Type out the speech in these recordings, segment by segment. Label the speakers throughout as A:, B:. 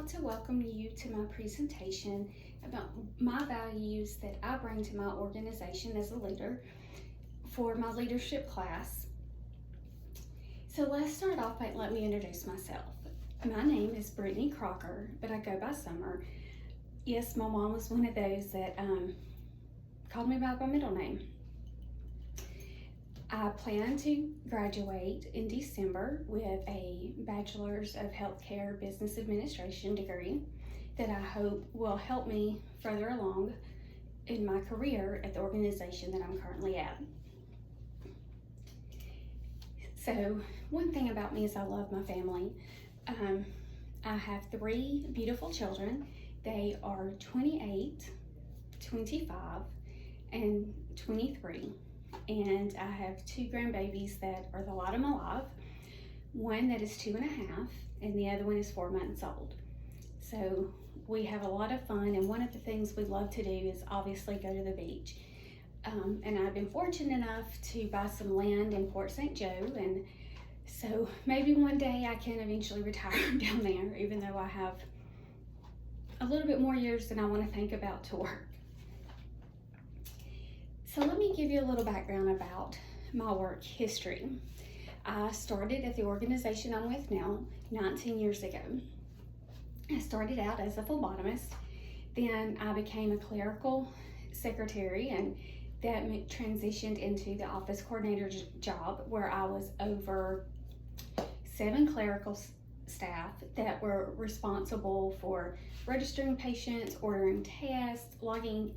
A: like to welcome you to my presentation about my values that I bring to my organization as a leader for my leadership class. So let's start off by let me introduce myself. My name is Brittany Crocker, but I go by Summer. Yes, my mom was one of those that called me by my middle name. I plan to graduate in December with a Bachelor's of Healthcare Business Administration degree that I hope will help me further along in my career at the organization that I'm currently at. So one thing about me is I love my family. I have 3 beautiful children. They are 28, 25, and 23. And I have 2 grandbabies that are the light of my life. One that is 2.5, and the other one is 4 months old. So we have a lot of fun, and one of the things we love to do is obviously go to the beach. And I've been fortunate enough to buy some land in Port St. Joe, and so maybe one day I can eventually retire down there, even though I have a little bit more years than I want to think about to work. So let me give you a little background about my work history. I started at the organization I'm with now 19 years ago. I started out as a phlebotomist, then I became a clerical secretary, and that transitioned into the office coordinator job where I was over 7 clerical staff that were responsible for registering patients, ordering tests, logging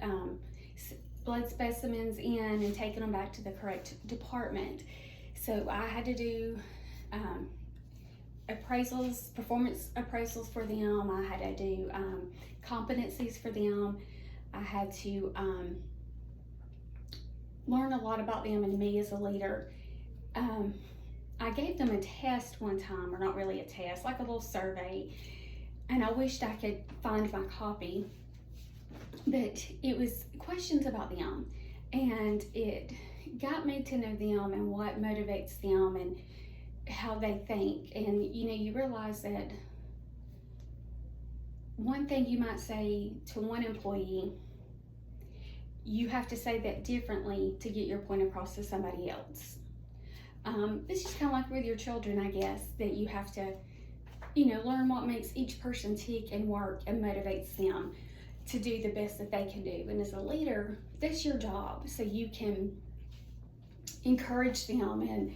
A: blood specimens in and taking them back to the correct department. So I had to do appraisals, performance appraisals for them. I had to do competencies for them. I had to learn a lot about them and me as a leader. I gave them a test one time, or not really a test, like a little survey, and I wished I could find my copy. But it was questions about them, and it got me to know them and what motivates them and how they think. And you realize that one thing you might say to one employee, you have to say that differently to get your point across to somebody else. It's just kind of like with your children, I guess, that you have to learn what makes each person tick and work and motivates them to do the best that they can do. And as a leader, that's your job, so you can encourage them and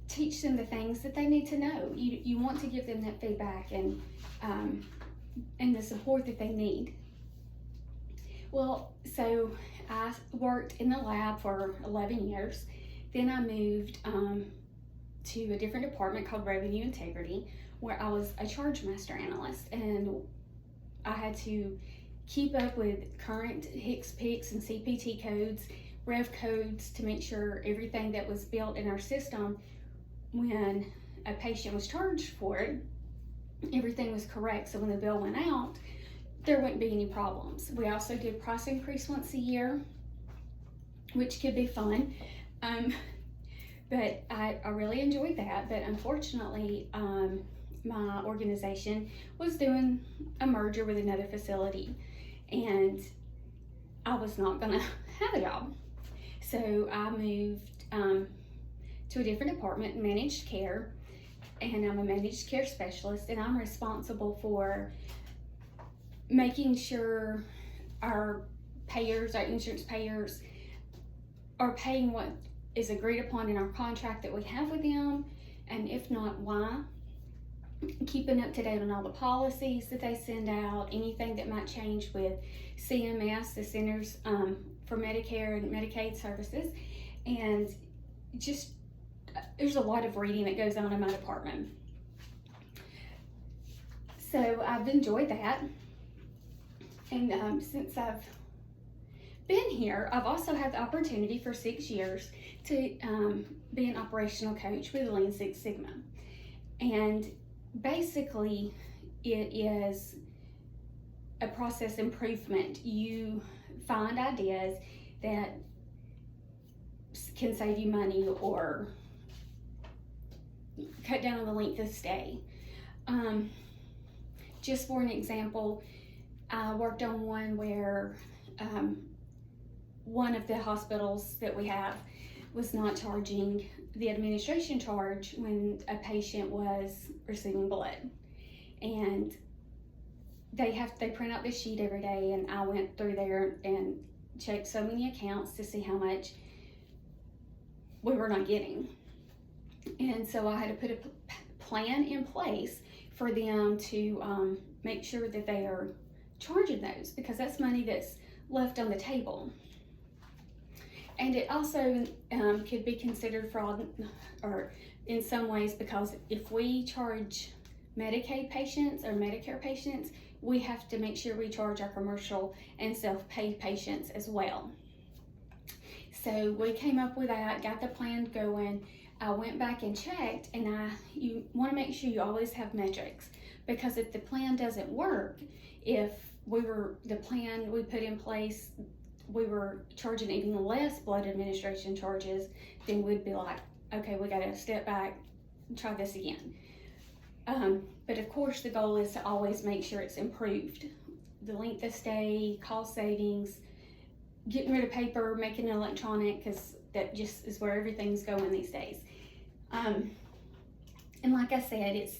A: teach them the things that they need to know. You want to give them that feedback and the support that they need. Well, so I worked in the lab for 11 years. Then I moved to a different department called Revenue Integrity, where I was a charge master analyst, and I had to keep up with current HCPCS and CPT codes, rev codes, to make sure everything that was built in our system when a patient was charged for it, everything was correct. So when the bill went out, there wouldn't be any problems. We also did price increase once a year, which could be fun. But I really enjoyed that. But unfortunately, my organization was doing a merger with another facility, and I was not gonna have a job. So I moved to a different department, managed care, and I'm a managed care specialist, and I'm responsible for making sure our payers, our insurance payers, are paying what is agreed upon in our contract that we have with them, and if not, why. Keeping up to date on all the policies that they send out, anything that might change with CMS, the Centers for Medicare and Medicaid Services, and just there's a lot of reading that goes on in my department. So I've enjoyed that, and since I've been here, I've also had the opportunity for 6 years to be an operational coach with Lean Six Sigma. And basically, it is a process improvement. You find ideas that can save you money or cut down on the length of stay. just for an example, I worked on one where one of the hospitals that we have was not charging the administration charge when a patient was receiving blood. And they print out this sheet every day, and I went through there and checked so many accounts to see how much we were not getting. And so I had to put a plan in place for them to make sure that they are charging those, because that's money that's left on the table. And it also could be considered fraud, or in some ways, because if we charge Medicaid patients or Medicare patients, we have to make sure we charge our commercial and self-pay patients as well. So we came up with that, got the plan going. I went back and checked, and you want to make sure you always have metrics, because if the plan doesn't work, if the plan we put in place, we were charging even less blood administration charges, then we'd be like, okay, we got to step back and try this again. But of course, the goal is to always make sure it's improved. The length of stay, cost savings, getting rid of paper, making it electronic, because that just is where everything's going these days. And like I said, it's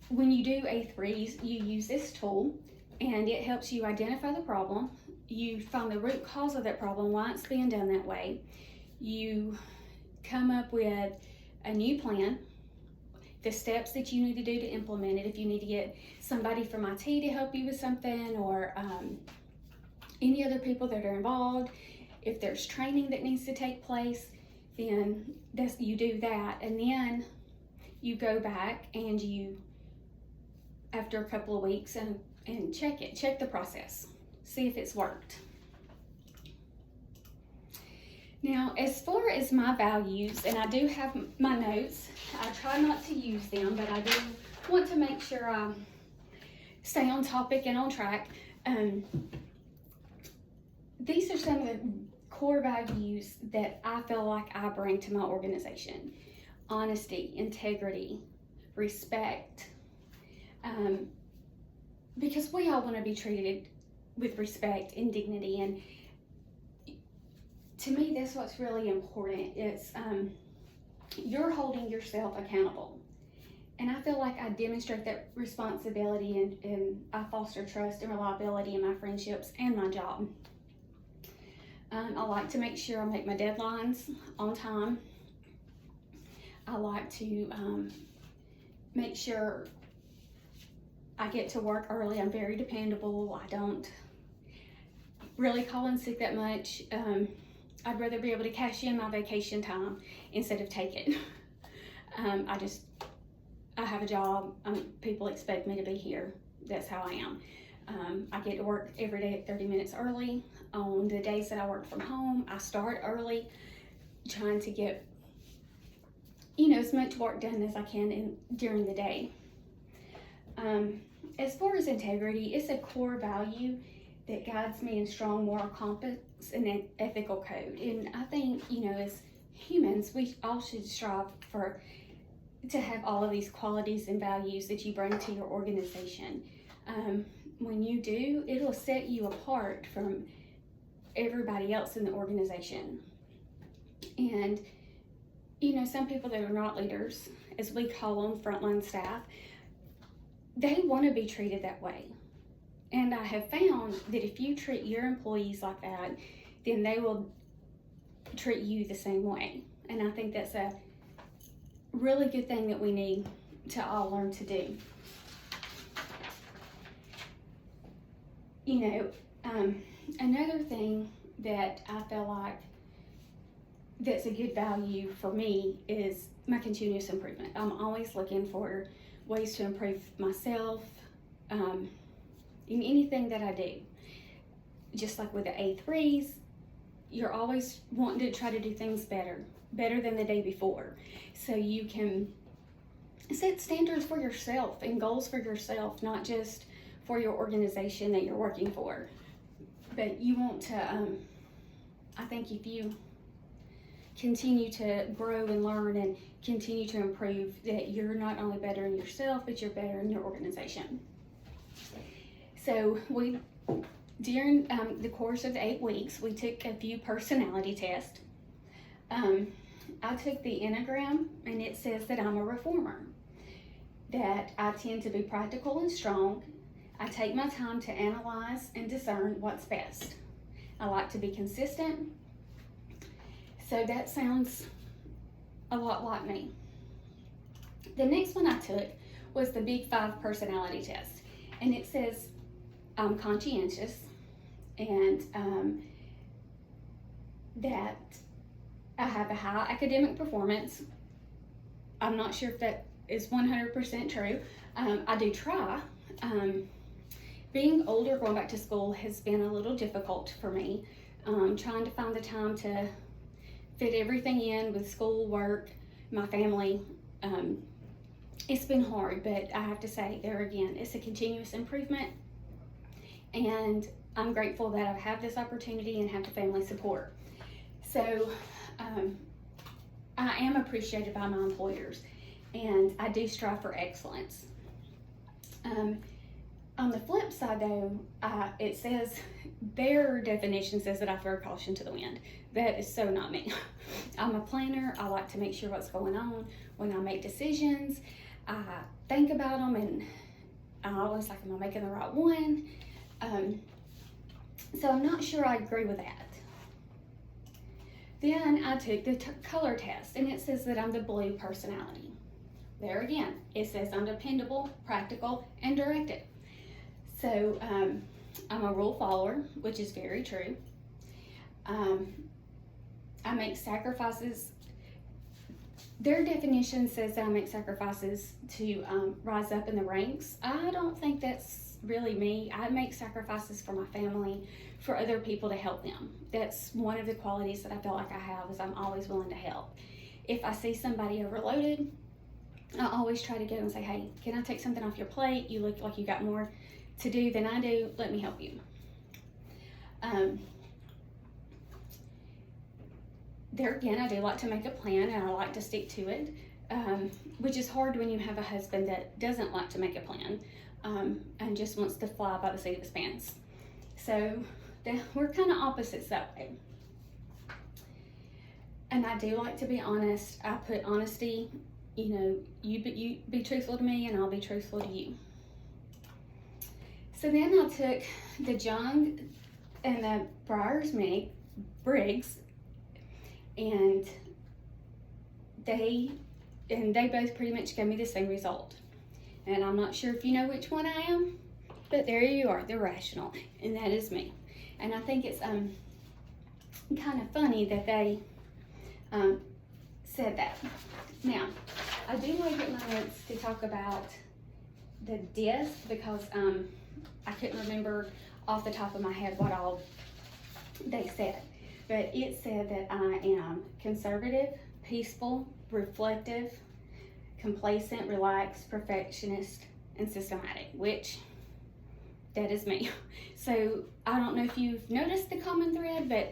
A: when you do A3s, you use this tool, and it helps you identify the problem. You find the root cause of that problem, why it's being done that way. You come up with a new plan, the steps that you need to do to implement it. If you need to get somebody from IT to help you with something, or any other people that are involved, if there's training that needs to take place, then you do that. And then you go back and you, after a couple of weeks, and check the process, see if it's worked. Now, as far as my values, and I do have my notes, I try not to use them, but I do want to make sure I stay on topic and on track. These are some of the core values that I feel like I bring to my organization: honesty, integrity, respect, because we all want to be treated with respect and dignity, and to me, that's what's really important. It's you're holding yourself accountable, and I feel like I demonstrate that responsibility, and I foster trust and reliability in my friendships and my job. I like to make sure I make my deadlines on time. I like to make sure I get to work early. I'm very dependable. I don't really call in sick that much. I'd rather be able to cash in my vacation time instead of take it. I have a job. People expect me to be here. That's how I am. I get to work every day at 30 minutes early. On the days that I work from home, I start early, trying to get as much work done as I can during the day. As far as integrity, it's a core value that guides me in strong moral compass and an ethical code. And I think, as humans, we all should strive to have all of these qualities and values that you bring to your organization. When you do, it'll set you apart from everybody else in the organization. And, some people that are not leaders, as we call them, frontline staff, they want to be treated that way. And I have found that if you treat your employees like that, then they will treat you the same way. And I think that's a really good thing that we need to all learn to do. Another thing that I feel like that's a good value for me is my continuous improvement. I'm always looking for ways to improve myself in anything that I do. Just like with the A3s, you're always wanting to try to do things better than the day before. So you can set standards for yourself and goals for yourself, not just for your organization that you're working for. But you want to, I think if you continue to grow and learn and continue to improve, that you're not only better in yourself, but you're better in your organization. So during the course of the 8 weeks, we took a few personality tests. I took the Enneagram, and it says that I'm a reformer, that I tend to be practical and strong. I take my time to analyze and discern what's best. I like to be consistent. So that sounds a lot like me. The next one I took was the Big 5 personality test, and it says I'm conscientious, and that I have a high academic performance. I'm not sure if that is 100% true. I do try. Being older, going back to school has been a little difficult for me. Trying to find the time to fit everything in with school, work, my family. It's been hard, but I have to say, there again, it's a continuous improvement. And I'm grateful that I have this opportunity and have the family support. So I am appreciated by my employers, and I do strive for excellence. On the flip side, though, it says, their definition says that I throw caution to the wind. That is so not me. I'm a planner. I like to make sure what's going on. When I make decisions, I think about them, and I always like, am I making the right one? So I'm not sure I agree with that. Then I took the color test, and it says that I'm the blue personality. There again, it says I'm dependable, practical, and directed. So I'm a rule follower, which is very true. I make sacrifices. Their definition says that I make sacrifices to rise up in the ranks. I don't think that's really me. I make sacrifices for my family, for other people, to help them. That's one of the qualities that I feel like I have, is I'm always willing to help. If I see somebody overloaded, I always try to go and say, hey, can I take something off your plate? You look like you got more to do than I do. Let me help you. There again, I do like to make a plan, and I like to stick to it, which is hard when you have a husband that doesn't like to make a plan and just wants to fly by the seat of his pants. So we're kind of opposites that way. And I do like to be honest. I put honesty, you be truthful to me, and I'll be truthful to you. So then I took the Jung and the Myers-Briggs, and they both pretty much gave me the same result. And I'm not sure if you know which one I am, but there you are, the rational, and that is me. And I think it's kind of funny that they said that. Now, I do want to get my notes to talk about the DISC, because I couldn't remember off the top of my head what all they said. But it said that I am conservative, peaceful, reflective, complacent, relaxed, perfectionist, and systematic, which that is me. So I don't know if you've noticed the common thread, but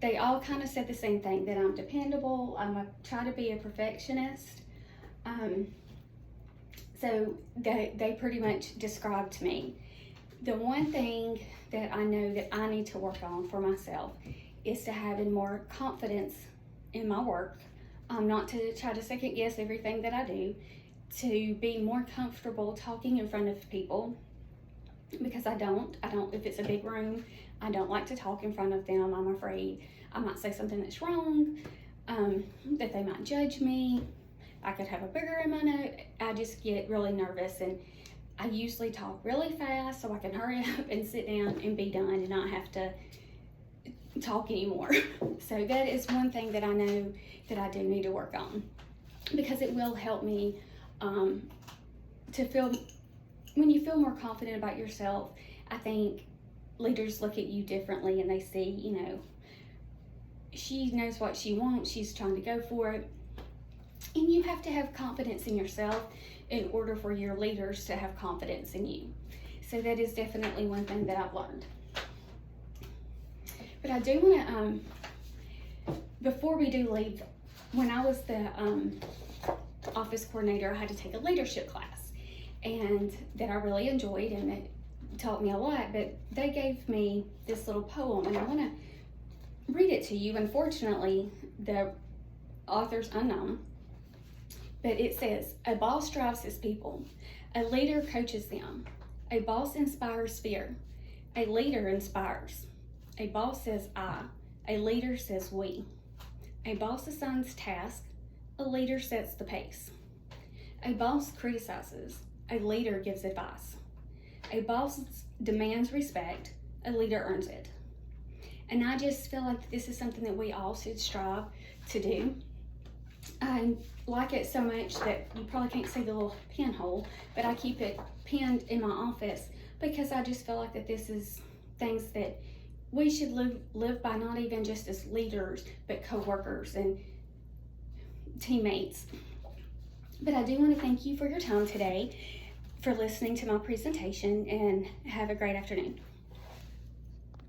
A: they all kind of said the same thing, that I'm dependable, try to be a perfectionist. So they pretty much described me. The one thing that I know that I need to work on for myself is to having more confidence in my work, not to try to second guess everything that I do, to be more comfortable talking in front of people, because I don't, if it's a big room, I don't like to talk in front of them. I'm afraid I might say something that's wrong, that they might judge me. I could have a booger in my nose. I just get really nervous, and I usually talk really fast so I can hurry up and sit down and be done and not have to talk anymore. So that is one thing that I know that I do need to work on, because it will help me to feel, when you feel more confident about yourself, I think leaders look at you differently, and they see, she knows what she wants, she's trying to go for it. And you have to have confidence in yourself in order for your leaders to have confidence in you. So that is definitely one thing that I've learned. But I do want to, before we do leave, when I was the office coordinator, I had to take a leadership class, and that I really enjoyed, and it taught me a lot. But they gave me this little poem, and I want to read it to you. Unfortunately, the author's unknown, but it says, "A boss drives his people. A leader coaches them. A boss inspires fear. A leader inspires. A boss says I. A leader says we. A boss assigns tasks. A leader sets the pace. A boss criticizes. A leader gives advice. A boss demands respect. A leader earns it." And I just feel like this is something that we all should strive to do. I like it so much that you probably can't see the little pinhole, but I keep it pinned in my office because I just feel like that this is things that we should live by, not even just as leaders, but co-workers and teammates. But I do want to thank you for your time today, for listening to my presentation, and have a great afternoon.